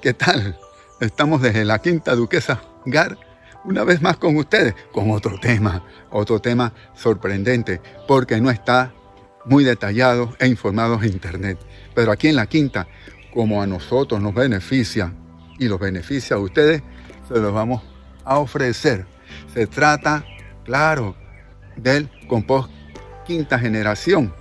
¿Qué tal? Estamos desde la Quinta Duquesa Gar, una vez más con ustedes, con otro tema sorprendente, porque no está muy detallado e informado en internet. Pero aquí en la Quinta, como a nosotros nos beneficia y los beneficia a ustedes, se los vamos a ofrecer. Se trata, claro, del compost quinta generación,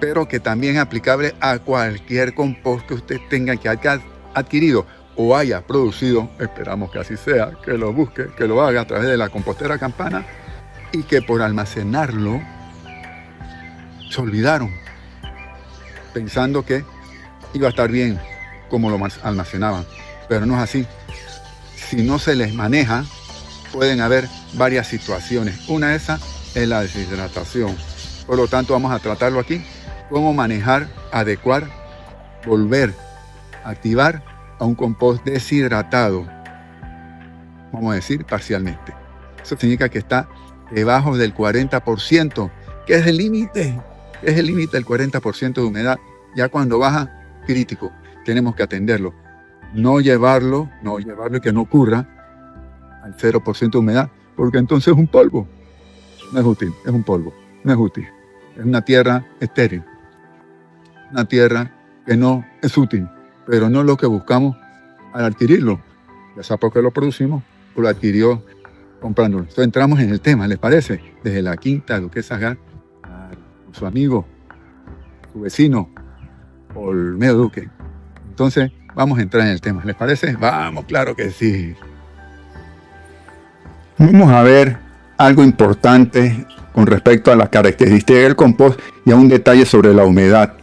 pero que también es aplicable a cualquier compost que usted tenga que haya adquirido o haya producido. Esperamos que así sea, que lo busque, que lo haga a través de la compostera Campana, y que por almacenarlo se olvidaron, pensando que iba a estar bien como lo almacenaban, pero no es así. Si no se les maneja, pueden haber varias situaciones. Una de esas es la deshidratación. Por lo tanto, vamos a tratarlo aquí, cómo manejar, adecuar, volver a activar a un compost deshidratado, vamos a decir parcialmente. Eso significa que está debajo del 40%, que es el límite, del 40% de humedad. Ya cuando baja, crítico, tenemos que atenderlo. No llevarlo y que no ocurra al 0% de humedad, porque entonces es un polvo. No es útil, es un polvo, no es útil. Es una tierra estéril, una tierra que no es útil, pero no es lo que buscamos al adquirirlo, ya sea porque lo producimos o lo adquirió comprándolo. Entonces entramos en el tema, ¿les parece? Desde la Quinta Duquesa Gar, su amigo, su vecino, Olmedo Duque. Entonces vamos a entrar en el tema, ¿les parece? Vamos, claro que sí. Vamos a ver algo importante con respecto a las características del compost y a un detalle sobre la humedad,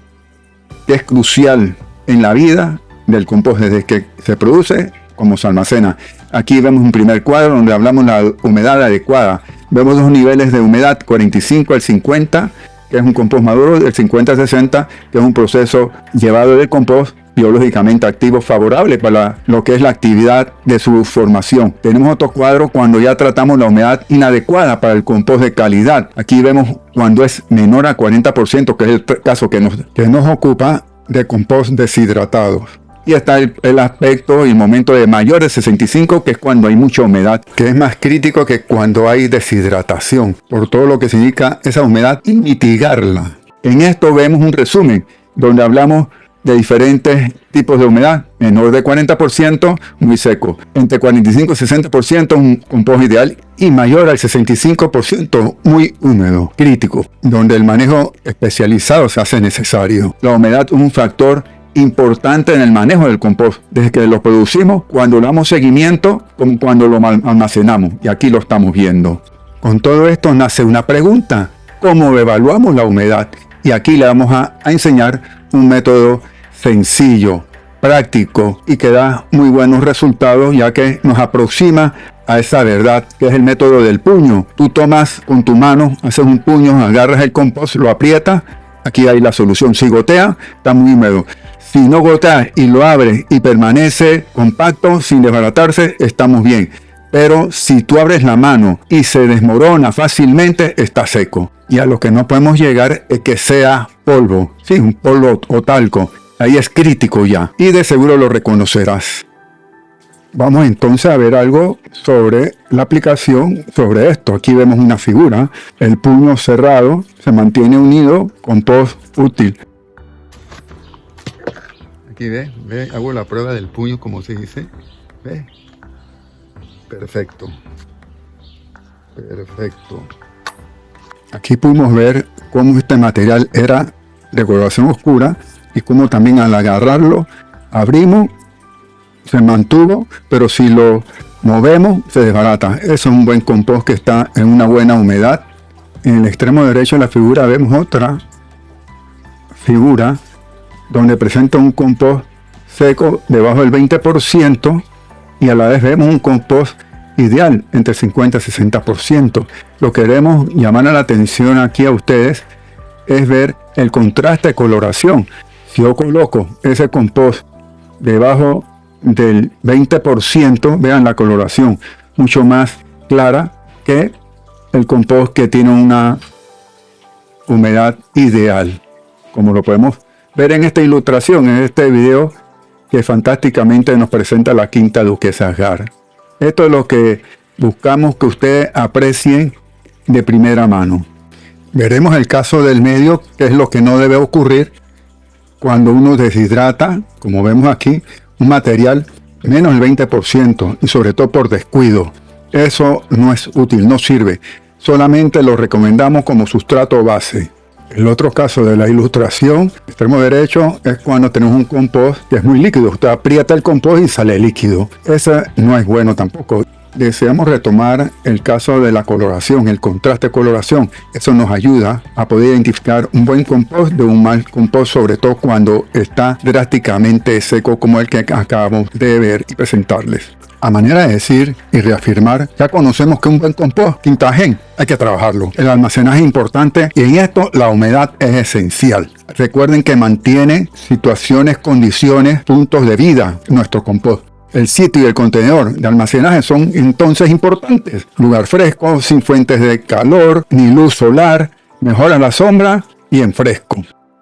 que es crucial en la vida del compost desde que se produce como se almacena. Aquí vemos un primer cuadro donde hablamos de la humedad adecuada. Vemos dos niveles de humedad, 45 al 50, que es un compost maduro, del 50 al 60, que es un proceso llevado del compost biológicamente activo, favorable para lo que es la actividad de su formación. Tenemos otro cuadro cuando ya tratamos la humedad inadecuada para el compost de calidad. Aquí vemos cuando es menor a 40%, que es el caso que nos ocupa, de compost deshidratado. Y está el aspecto y el momento de mayor de 65, que es cuando hay mucha humedad, que es más crítico que cuando hay deshidratación, por todo lo que significa esa humedad y mitigarla. En esto vemos un resumen donde hablamos de diferentes tipos de humedad. Menor de 40%, muy seco. Entre 45 y 60%, un compost ideal. Y mayor al 65%, muy húmedo, crítico, donde el manejo especializado se hace necesario. La humedad es un factor importante en el manejo del compost, desde que lo producimos, cuando le damos seguimiento, como cuando lo almacenamos. Y aquí lo estamos viendo. Con todo esto nace una pregunta: ¿cómo evaluamos la humedad? Y aquí le vamos a enseñar un método sencillo, práctico y que da muy buenos resultados, ya que nos aproxima a esa verdad, que es el método del puño. Tú tomas con tu mano, haces un puño, agarras el compost, lo aprietas, aquí hay la solución. Si gotea, está muy húmedo. Si no gotea y lo abres y permanece compacto, sin desbaratarse, estamos bien. Pero si tú abres la mano y se desmorona fácilmente, está seco. Y a lo que no podemos llegar es que sea polvo, sí, un polvo o talco. Ahí es crítico ya, y de seguro lo reconocerás. Vamos entonces a ver algo sobre la aplicación sobre esto. Aquí vemos una figura, el puño cerrado, se mantiene unido, compost útil. Aquí ve, hago la prueba del puño, como se dice, ve. Perfecto. Aquí pudimos ver cómo este material era de coloración oscura y cómo también al agarrarlo, abrimos, se mantuvo, pero si lo movemos, se desbarata. Eso es un buen compost que está en una buena humedad. En el extremo derecho de la figura vemos otra figura donde presenta un compost seco debajo del 20%, y a la vez vemos un compost ideal entre 50 y 60%. Lo que queremos llamar la atención aquí a ustedes es ver el contraste de coloración. Si yo coloco ese compost debajo del 20%, vean la coloración mucho más clara que el compost que tiene una humedad ideal, como lo podemos ver en esta ilustración, en este video que fantásticamente nos presenta la Quinta Duquesa Asgard. Esto es lo que buscamos que ustedes aprecien de primera mano. Veremos el caso del medio, que es lo que no debe ocurrir cuando uno deshidrata, como vemos aquí, un material menos del 20% y sobre todo por descuido. Eso no es útil, no sirve. Solamente lo recomendamos como sustrato base. El otro caso de la ilustración, extremo derecho, es cuando tenemos un compost que es muy líquido. Usted aprieta el compost y sale líquido. Ese no es bueno tampoco. Deseamos retomar el caso de la coloración, el contraste de coloración. Eso nos ayuda a poder identificar un buen compost de un mal compost, sobre todo cuando está drásticamente seco como el que acabamos de ver y presentarles. A manera de decir y reafirmar, ya conocemos que un buen compost, quinta gen, hay que trabajarlo. El almacenaje es importante y en esto la humedad es esencial. Recuerden que mantiene situaciones, condiciones, puntos de vida nuestro compost. El sitio y el contenedor de almacenaje son entonces importantes. Lugar fresco, sin fuentes de calor ni luz solar, mejora la sombra y en fresco.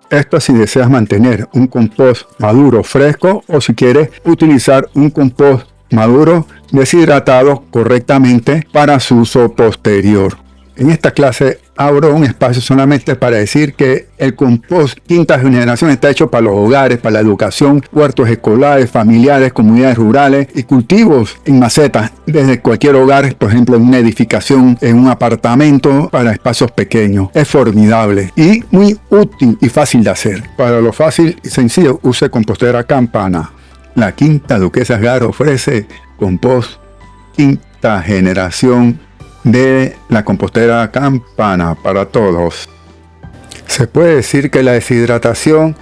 Esto si deseas mantener un compost maduro fresco o si quieres utilizar un compost maduro deshidratado correctamente para su uso posterior. En esta clase abro un espacio solamente para decir que el compost quinta generación está hecho para los hogares, para la educación, huertos escolares, familiares, comunidades rurales y cultivos en macetas desde cualquier hogar, por ejemplo en una edificación, en un apartamento, para espacios pequeños. Es formidable y muy útil y fácil de hacer. Para lo fácil y sencillo, use compostera Campana. La Quinta Duquesa Asgard ofrece compost quinta generación de la compostera Campana para todos. Se puede decir que la deshidratación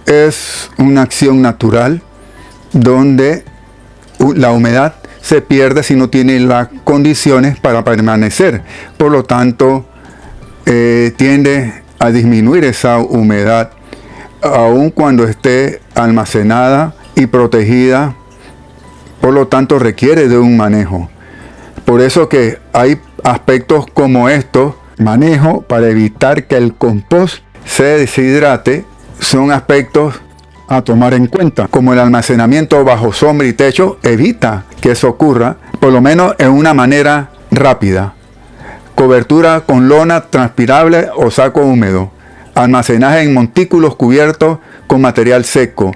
es una acción natural donde la humedad se pierde si no tiene las condiciones para permanecer. Por lo tanto, tiende a disminuir esa humedad aun cuando esté almacenada y protegida. Por lo tanto, requiere de un manejo. Por eso que hay aspectos como estos, manejo para evitar que el compost se deshidrate, son aspectos a tomar en cuenta, como el almacenamiento bajo sombra y techo evita que eso ocurra, por lo menos en una manera rápida. Cobertura con lona transpirable o saco húmedo, almacenaje en montículos cubiertos con material seco,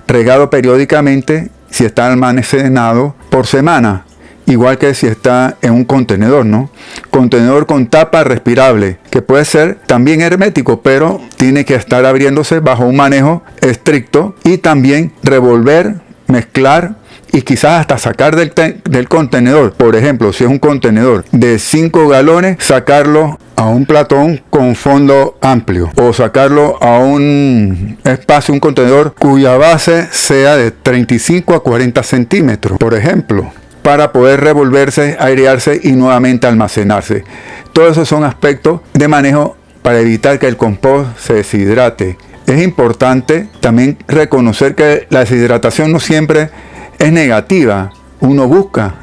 regado periódicamente si está almacenado por semana. Igual que si está en un contenedor, ¿no? Contenedor con tapa respirable, que puede ser también hermético, pero tiene que estar abriéndose bajo un manejo estricto y también revolver, mezclar y quizás hasta sacar del contenedor. Por ejemplo, si es un contenedor de 5 galones, sacarlo a un platón con fondo amplio o sacarlo a un espacio, un contenedor cuya base sea de 35 a 40 centímetros, por ejemplo, para poder revolverse, airearse y nuevamente almacenarse. Todos esos son aspectos de manejo para evitar que el compost se deshidrate. Es importante también reconocer que la deshidratación no siempre es negativa. Uno busca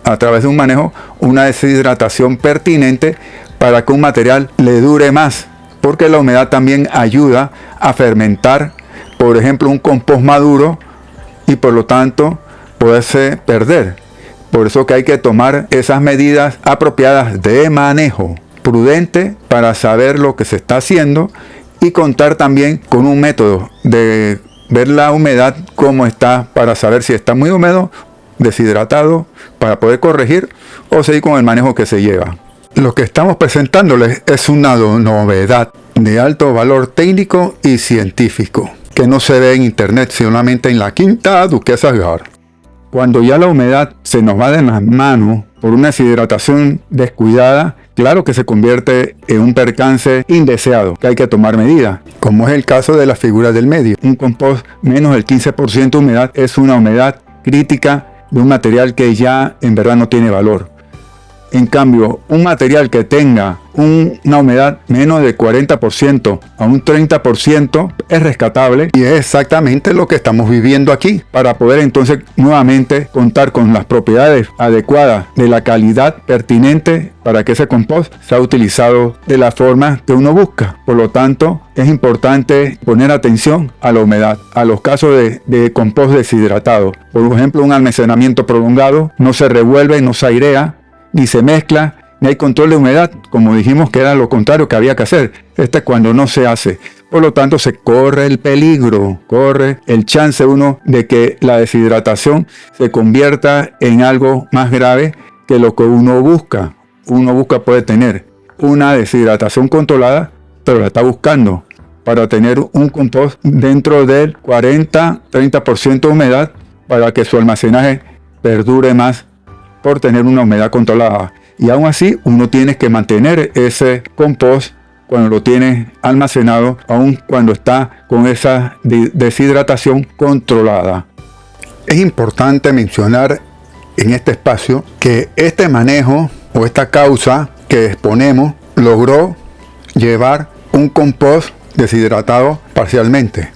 a través de un manejo una deshidratación pertinente para que un material le dure más, porque la humedad también ayuda a fermentar, por ejemplo, un compost maduro y por lo tanto poderse perder. Por eso que hay que tomar esas medidas apropiadas de manejo prudente para saber lo que se está haciendo y contar también con un método de ver la humedad cómo está para saber si está muy húmedo, deshidratado, para poder corregir o seguir con el manejo que se lleva. Lo que estamos presentándoles es una novedad de alto valor técnico y científico que no se ve en internet, solamente en la Quinta Duquesa Asgard. Cuando ya la humedad se nos va de las manos por una deshidratación descuidada, claro que se convierte en un percance indeseado, que hay que tomar medidas, como es el caso de la figura del medio. Un compost menos del 15% de humedad es una humedad crítica de un material que ya en verdad no tiene valor. En cambio, un material que tenga una humedad menos del 40% a un 30% es rescatable, y es exactamente lo que estamos viviendo aquí, para poder entonces nuevamente contar con las propiedades adecuadas de la calidad pertinente para que ese compost sea utilizado de la forma que uno busca. Por lo tanto, es importante poner atención a la humedad, a los casos de compost deshidratado. Por ejemplo, un almacenamiento prolongado no se revuelve, no se airea, ni se mezcla, ni hay control de humedad, como dijimos que era lo contrario que había que hacer. Es cuando no se hace. Por lo tanto, se corre el peligro, corre el chance uno de que la deshidratación se convierta en algo más grave que lo que uno busca. Uno busca puede tener una deshidratación controlada, pero la está buscando para tener un compost dentro del 40-30% de humedad, para que su almacenaje perdure más por tener una humedad controlada. Y aún así uno tiene que mantener ese compost cuando lo tiene almacenado, aun cuando está con esa deshidratación controlada. Es importante mencionar en este espacio que este manejo o esta causa que exponemos logró llevar un compost deshidratado parcialmente.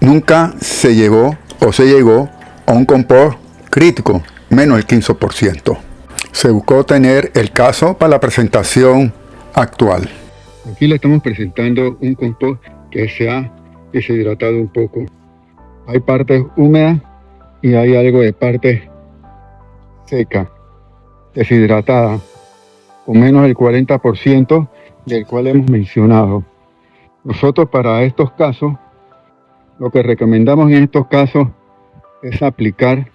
Nunca se llegó a un compost crítico, menos el 15%. Se buscó tener el caso para la presentación actual. Aquí le estamos presentando un compost que se ha deshidratado un poco. Hay partes húmedas y hay algo de parte seca, deshidratada, con menos del 40% del cual hemos mencionado. Nosotros para estos casos, lo que recomendamos en estos casos es aplicar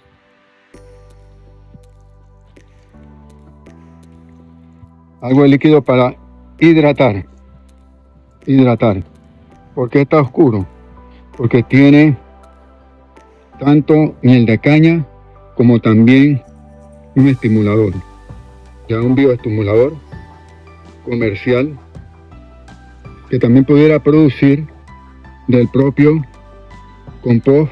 algo de líquido para hidratar. ¿Por qué está oscuro? Porque tiene tanto miel de caña como también un estimulador, ya un bioestimulador comercial que también pudiera producir del propio compost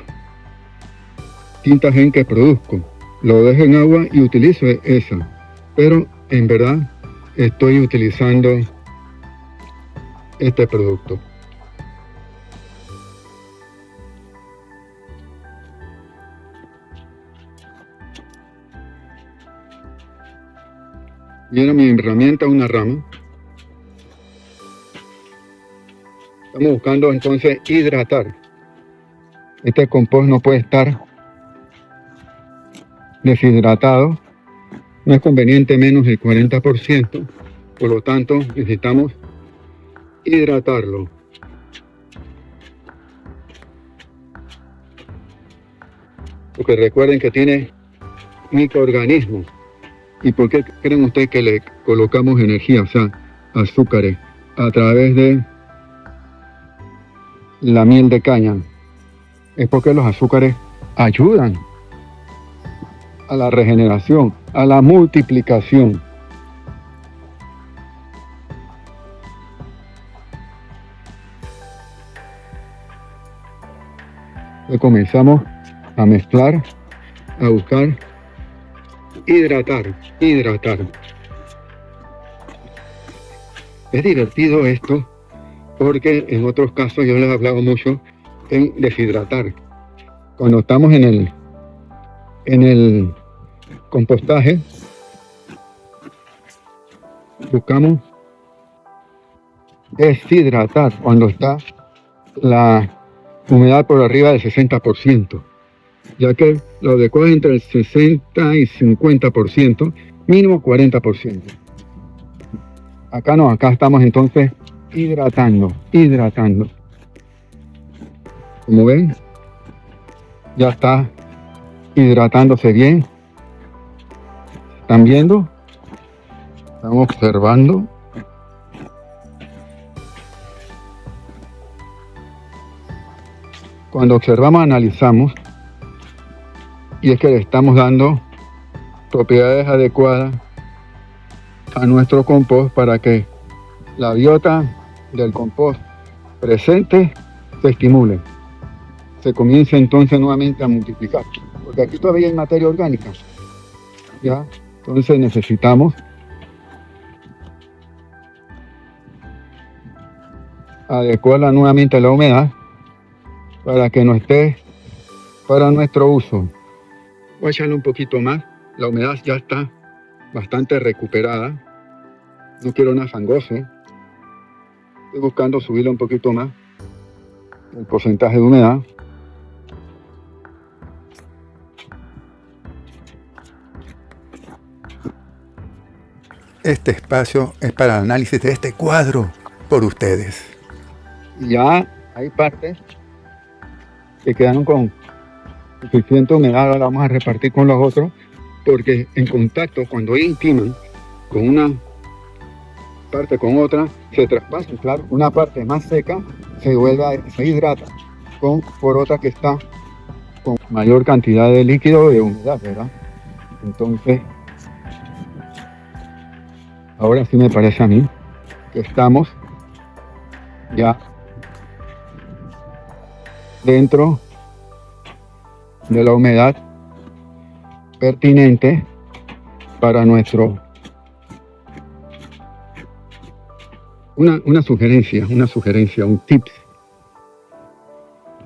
tinta gen que produzco. Lo dejo en agua y utilizo esa, pero en verdad estoy utilizando este producto. Viene mi herramienta, una rama. Estamos buscando entonces hidratar. Este compost no puede estar deshidratado. No es conveniente menos del 40%. Por lo tanto, necesitamos hidratarlo. Porque recuerden que tiene microorganismos. ¿Y por qué creen ustedes que le colocamos energía, o sea, azúcares, a través de la miel de caña? Es porque los azúcares ayudan a la regeneración, a la multiplicación. Y comenzamos a mezclar, a buscar hidratar. Es divertido esto porque en otros casos yo les he hablado mucho en deshidratar. Cuando estamos en el compostaje, buscamos deshidratar cuando está la humedad por arriba del 60%. Ya que lo adecuado es entre el 60 y 50%, mínimo 40%. Acá no, acá estamos entonces hidratando. Como ven, ya está hidratándose bien. ¿Están viendo? ¿Están observando? Cuando observamos, analizamos, y es que le estamos dando propiedades adecuadas a nuestro compost para que la biota del compost presente se estimule, se comience entonces nuevamente a multiplicar, porque aquí todavía hay materia orgánica, ¿ya? Entonces necesitamos adecuarla nuevamente a la humedad para que no esté para nuestro uso. Voy a echarle un poquito más. La humedad ya está bastante recuperada. No quiero nada fangoso. Estoy buscando subirle un poquito más el porcentaje de humedad. Este espacio es para el análisis de este cuadro por ustedes. Ya hay partes que quedaron con suficiente humedad. Ahora vamos a repartir con los otros, porque en contacto, cuando intiman con una parte con otra, se traspasan. Claro, una parte más seca se hidrata por otra que está con mayor cantidad de líquido de humedad, ¿verdad? Entonces, ahora sí me parece a mí que estamos ya dentro de la humedad pertinente para nuestro... Una sugerencia, un tip.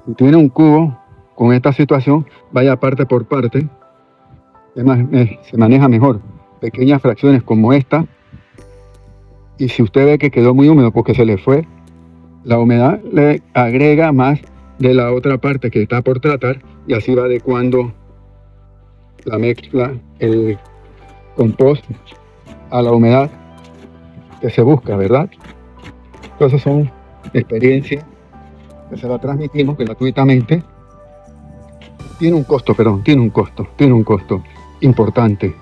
Si tiene un cubo con esta situación, vaya parte por parte. Se maneja mejor pequeñas fracciones como esta. Y si usted ve que quedó muy húmedo porque se le fue la humedad, le agrega más de la otra parte que está por tratar, y así va adecuando la mezcla, el compost, a la humedad que se busca, ¿verdad? Entonces son experiencias que se la transmitimos gratuitamente. Tiene un costo importante.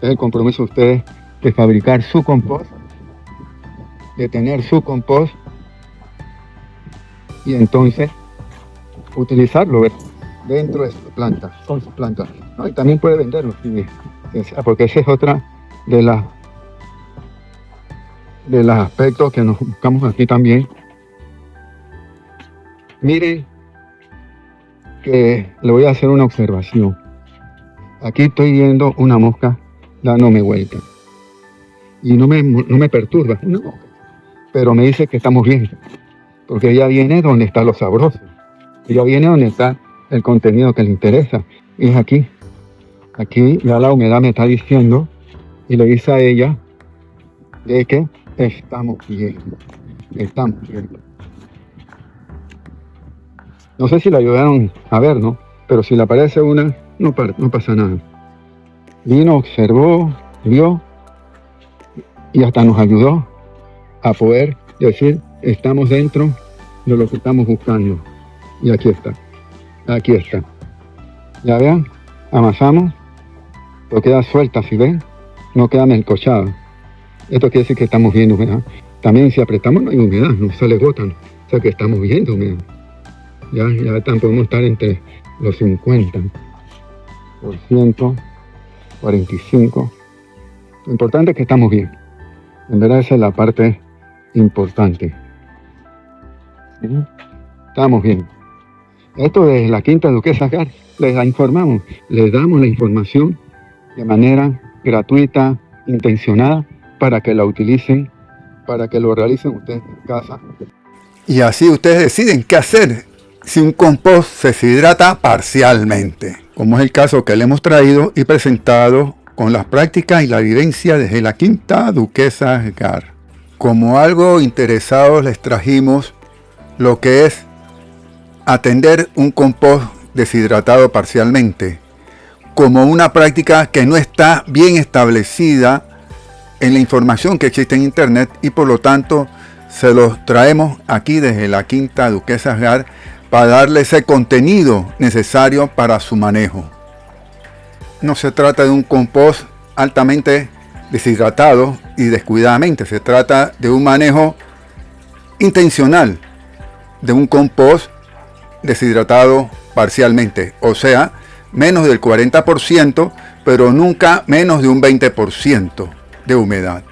Es el compromiso de ustedes de fabricar su compost, de tener su compost y entonces utilizarlo, ¿verdad?, dentro de sus plantas, con sus plantas, ¿no? Y también puede venderlo, porque esa es otra de los aspectos que nos buscamos aquí también. Miren que le voy a hacer una observación. Aquí estoy viendo una mosca dándome vuelta y no me perturba, una mosca, pero me dice que estamos bien, porque ella viene donde está lo sabroso, ella viene donde está el contenido que le interesa, y es aquí ya la humedad me está diciendo, y le dice a ella de que estamos bien. No sé si la ayudaron a ver, ¿no? Pero si le aparece una, no pasa nada. Vino, observó, vio y hasta nos ayudó a poder decir, estamos dentro de lo que estamos buscando. Y aquí está. Ya vean, amasamos, pero queda suelta, si ven, no queda melcochada. Esto quiere decir que estamos viendo humedad. También si apretamos no hay humedad, no sale gotas, o sea que estamos viendo humedad. Ya podemos estar entre los 50%, 45%. Lo importante es que estamos bien. En verdad esa es la parte importante. ¿Sí? Estamos bien. Esto desde la Quinta Duquesa Gar, les la informamos, les damos la información de manera gratuita, intencionada, para que la utilicen, para que lo realicen ustedes en casa. Y así ustedes deciden qué hacer si un compost se deshidrata parcialmente, como es el caso que le hemos traído y presentado con las prácticas y la evidencia desde la Quinta Duquesa Gar. Como algo interesados les trajimos lo que es atender un compost deshidratado parcialmente, como una práctica que no está bien establecida en la información que existe en internet, y por lo tanto se los traemos aquí desde la Quinta Duquesa Gar para darle ese contenido necesario para su manejo. No se trata de un compost altamente deshidratado y descuidadamente, se trata de un manejo intencional de un compost deshidratado parcialmente, o sea, menos del 40%, pero nunca menos de un 20% de humedad.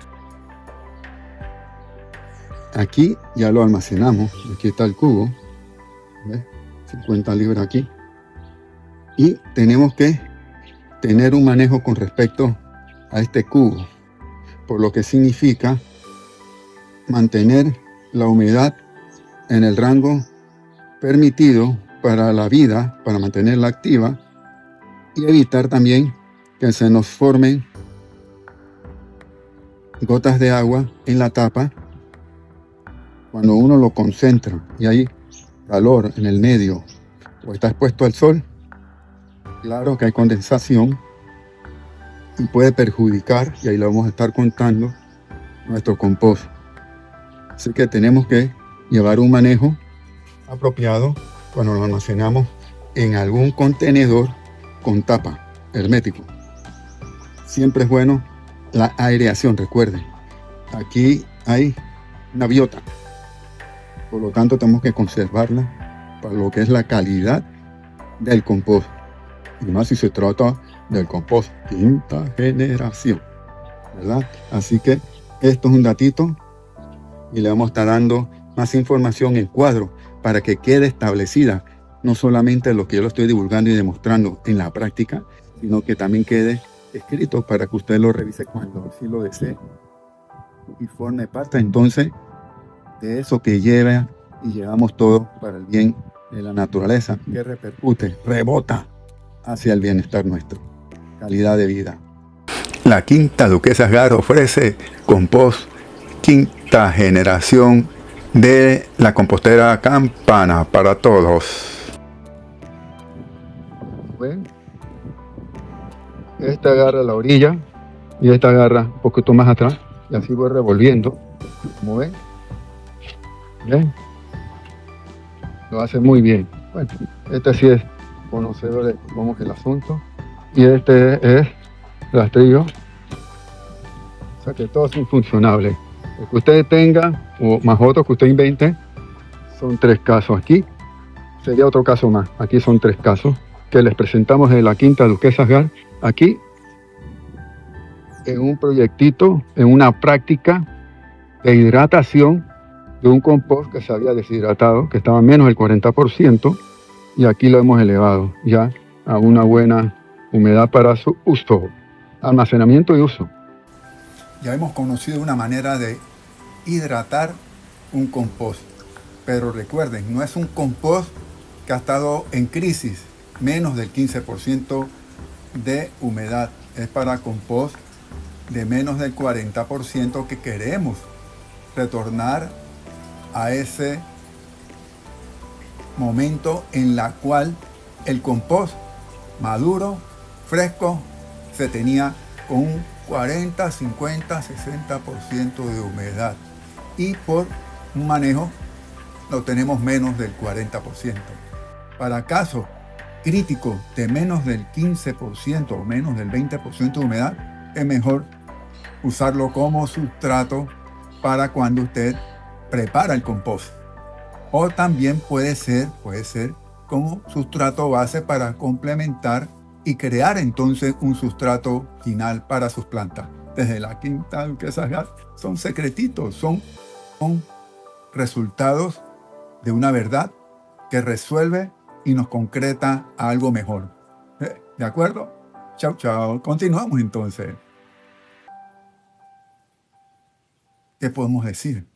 Aquí ya lo almacenamos, aquí está el cubo, ¿ves? 50 libras aquí, y tenemos que tener un manejo con respecto a este cubo, por lo que significa mantener la humedad en el rango permitido para la vida, para mantenerla activa y evitar también que se nos formen gotas de agua en la tapa. Cuando uno lo concentra y hay calor en el medio o está expuesto al sol, claro que hay condensación y puede perjudicar, y ahí lo vamos a estar contando, nuestro compost. Así que tenemos que llevar un manejo apropiado cuando lo almacenamos en algún contenedor con tapa hermético. Siempre es bueno la aireación, recuerden. Aquí hay una biota, por lo tanto tenemos que conservarla para lo que es la calidad del compost, y más si se trata del compost quinta generación, ¿verdad? Así que esto es un datito y le vamos a estar dando más información en cuadro para que quede establecida no solamente lo que yo lo estoy divulgando y demostrando en la práctica, sino que también quede escrito para que usted lo revise cuando así lo desee y forme parte entonces de eso que lleva y llevamos todo para el bien de la naturaleza, que repercute, rebota hacia el bienestar nuestro, calidad de vida. La Quinta Duquesa Gar ofrece compost quinta generación de la compostera Campana para todos. Bueno, esta agarra la orilla y esta agarra un poquito más atrás y así voy revolviendo, como ven. ¿Ven? Lo hace muy bien. Bueno, este sí es conocedor de cómo es el asunto y este es rastrillo, o sea que todos son funcionables. El que usted tenga o más otros que usted invente son 3 casos. Aquí sería otro caso más. Aquí son 3 casos que les presentamos en la Quinta Duquesa Gar. Aquí en un proyectito, en una práctica de hidratación de un compost que se había deshidratado, que estaba menos del 40%, y aquí lo hemos elevado ya a una buena humedad para su uso, almacenamiento y uso. Ya hemos conocido una manera de hidratar un compost, pero recuerden, no es un compost que ha estado en crisis, menos del 15% de humedad, es para compost de menos del 40% que queremos retornar a ese momento en la cual el compost maduro, fresco, se tenía con un 40, 50, 60% de humedad y por un manejo lo tenemos menos del 40%. Para casos críticos de menos del 15% o menos del 20% de humedad, es mejor usarlo como sustrato para cuando usted prepara el compost. O también puede ser como sustrato base para complementar y crear entonces un sustrato final para sus plantas. Desde la Quinta Duquesa Gar son secretitos, son resultados de una verdad que resuelve y nos concreta a algo mejor. ¿De acuerdo? Chao, chao. Continuamos entonces. ¿Qué podemos decir?